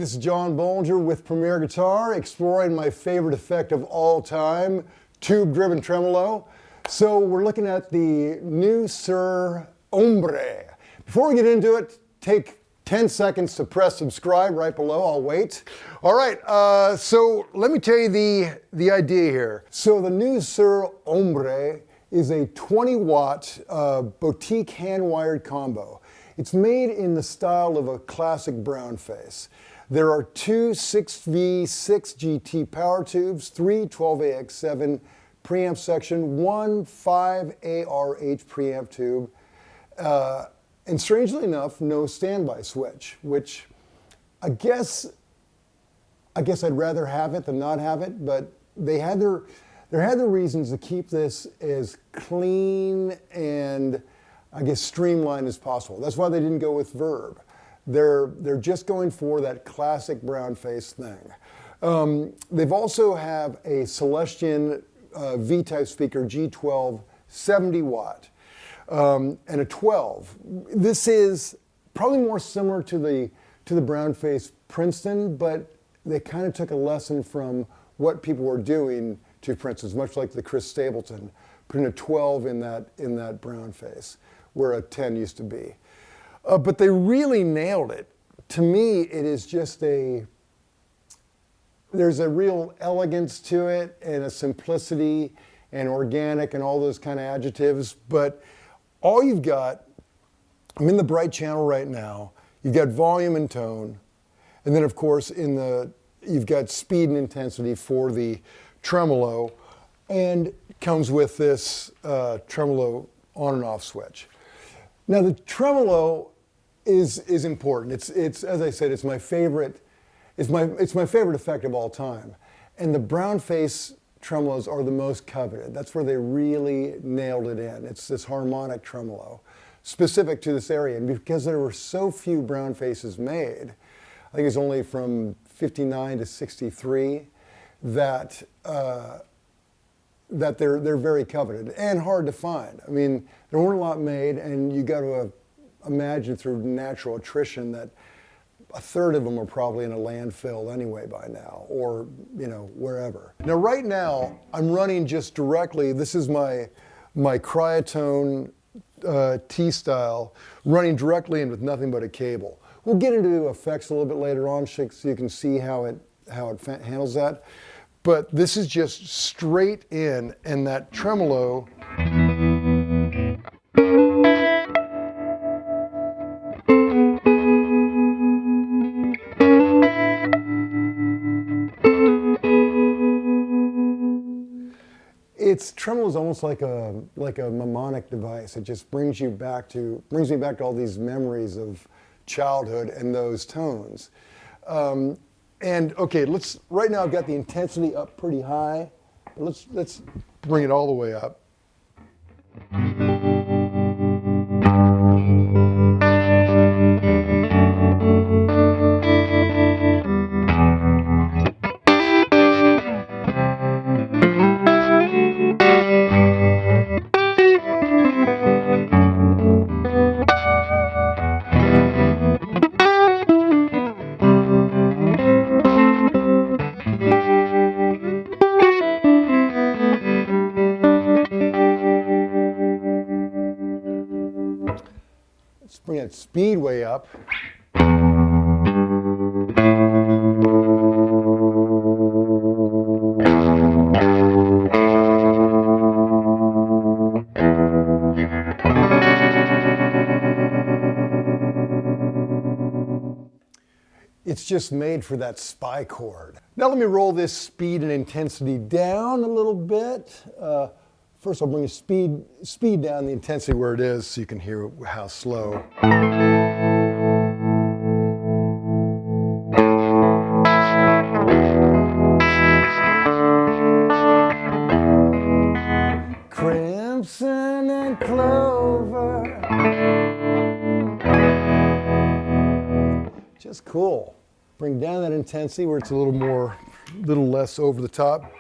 this is John Bollinger with Premier Guitar, exploring my favorite effect of all time, tube-driven tremolo. So we're looking at the new Suhr Hombre. Before we get into it, take 10 seconds to press subscribe right below. I'll wait. All right, so let me tell you the idea here. So the new Suhr Hombre is a 20-watt boutique hand-wired combo. It's made in the style of a classic brown face. There are two 6V6 GT power tubes, three 12AX7 preamp section, one 5ARH preamp tube, and strangely enough, no standby switch, which I guess I'd rather have it than not have it, but they had their reasons to keep this as clean and I guess streamlined as possible. That's why they didn't go with Verb. They're just going for that classic brown face thing. They've also have a Celestion V-type speaker, G12, 70 watt, and a 12. This is probably more similar to the brown face Princeton, but they kind of took a lesson from what people were doing to Princeton's, much like the Chris Stapleton, putting a 12 in that brown face, where a 10 used to be. But they really nailed it. To me, it is just there's a real elegance to it and a simplicity and organic and all those kind of adjectives. But all you've got, I'm in the bright channel right now, you've got volume and tone, and then of course you've got speed and intensity for the tremolo, and comes with this tremolo on and off switch. Now the tremolo is important. It's as I said, it's my favorite effect of all time. And the brown face tremolos are the most coveted. That's where they really nailed it in. It's this harmonic tremolo, specific to this area. And because there were so few brown faces made, I think it's only from 59 to 63, that they're very coveted and hard to find. I mean, there weren't a lot made, and you got to imagine through natural attrition that a third of them are probably in a landfill anyway by now, or wherever. Now right now I'm running just directly. This is my Cryotone T-style, running directly in with nothing but a cable. We'll get into effects a little bit later on so you can see how it handles that. But this is just straight in, and that tremolo tremolo is almost like a mnemonic device. It just brings me back to all these memories of childhood and those tones. And okay, right now I've got the intensity up pretty high. Let's bring it all the way up. Let's bring that speed way up. It's just made for that spy chord. Now let me roll this speed and intensity down a little bit. First I'll bring the speed down, the intensity where it is, so you can hear how slow. Crimson and clover. Just cool. Bring down that intensity where it's a little less over the top.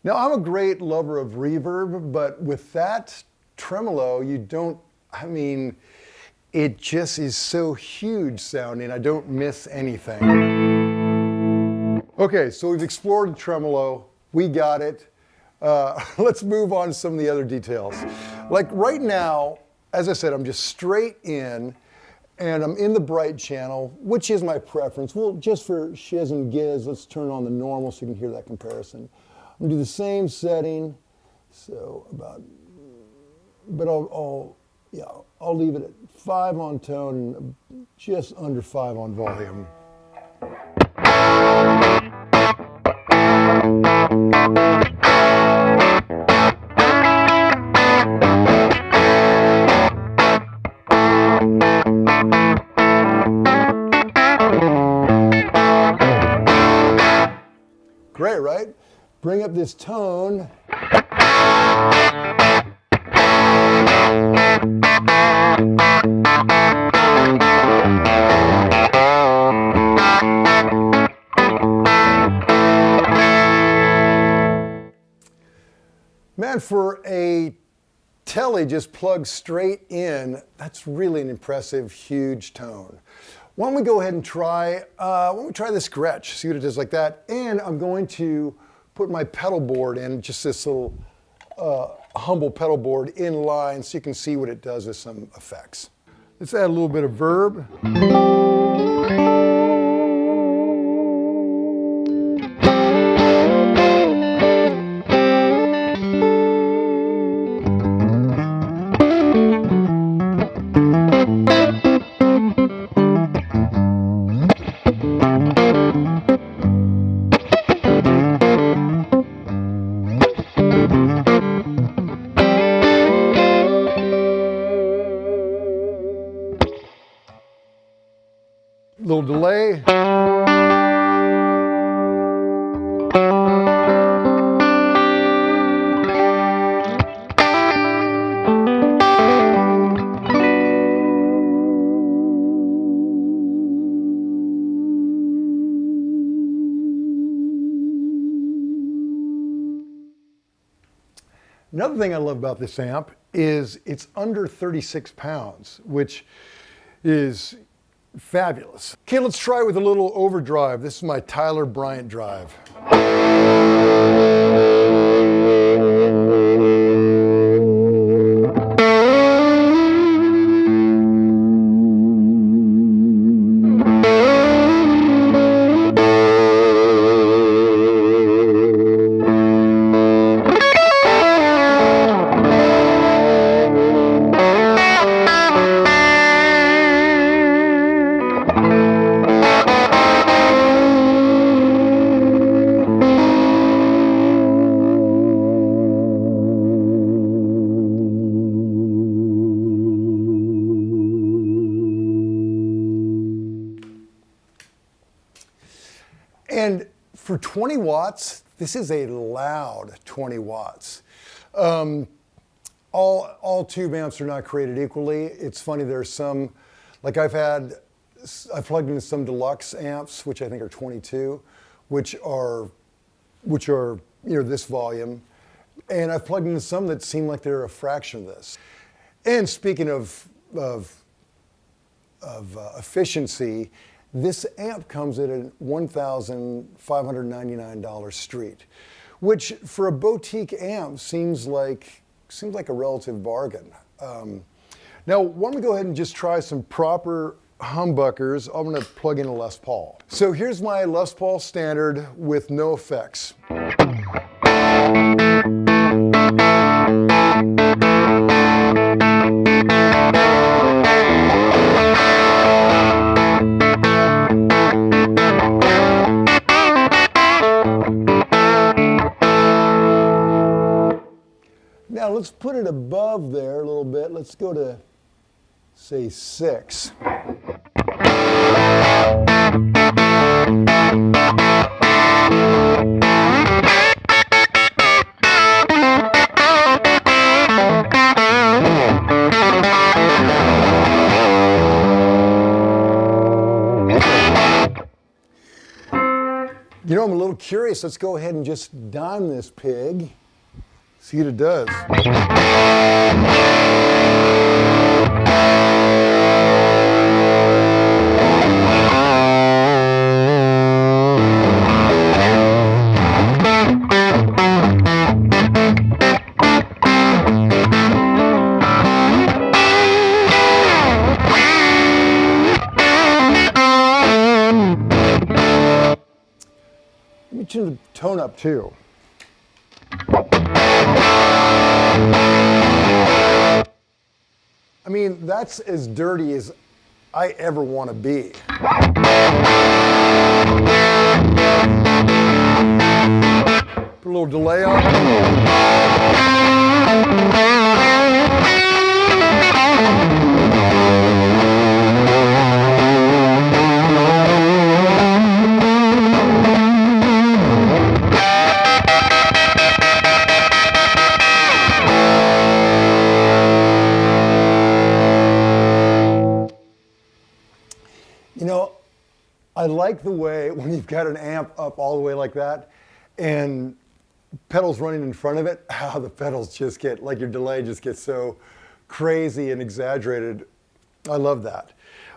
Now, I'm a great lover of reverb, but with that tremolo, you don't, I mean, it just is so huge sounding, I don't miss anything. Okay, so we've explored the tremolo, we got it. Let's move on to some of the other details. Like right now, as I said, I'm just straight in, and I'm in the bright channel, which is my preference. Well, just for shiz and giz, let's turn on the normal so you can hear that comparison. I'm gonna do the same setting, so about, but I'll leave it at 5 on tone and just under 5 on volume. Great, right? Bring up this tone. Man, for a telly just plugged straight in, that's really an impressive, huge tone. Why don't we go ahead and try, this Gretsch, see what it does like that. And I'm going to put my pedal board in, just this little humble pedal board in line so you can see what it does with some effects. Let's add a little bit of verb. Little delay. Another thing I love about this amp is it's under 36 pounds, which is fabulous. Okay, let's try with a little overdrive. This is my Tyler Bryant drive. And for 20 watts, this is a loud 20 watts. All tube amps are not created equally. It's funny, there's some, like I've plugged into some deluxe amps, which I think are 22, which are this volume. And I've plugged into some that seem like they're a fraction of this. And speaking of efficiency, this amp comes at a $1,599 street, which for a boutique amp seems like a relative bargain. Now, why don't we go ahead and just try some proper humbuckers. I'm going to plug in a Les Paul. So here's my Les Paul standard with no effects. Now let's put it above there a little bit. Let's go to, say, 6. You know, I'm a little curious. Let's go ahead and just dime this pig. See what it does. Let me tune the tone up too. I mean, that's as dirty as I ever want to be. Put a little delay on You know, I like the way when you've got an amp up all the way like that and pedals running in front of it, how the pedals just get, like your delay just gets so crazy and exaggerated. I love that.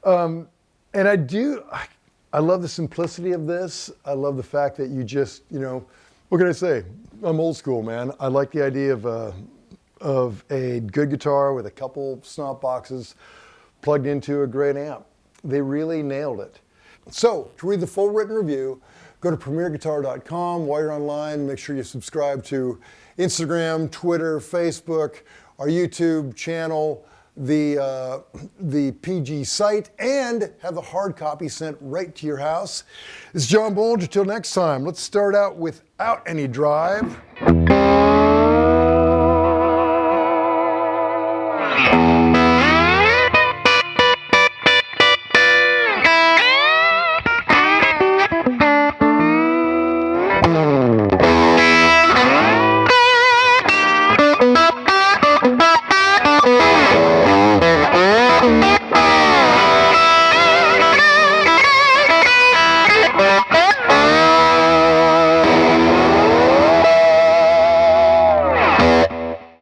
And I love the simplicity of this. I love the fact that you just, you know, what can I say? I'm old school, man. I like the idea of a good guitar with a couple snot boxes plugged into a great amp. They really nailed it. So, to read the full written review, go to premierguitar.com. While you're online, make sure you subscribe to Instagram, Twitter, Facebook, our YouTube channel, the PG site, and have the hard copy sent right to your house. It's John Bollinger. Until next time, let's start out without any drive.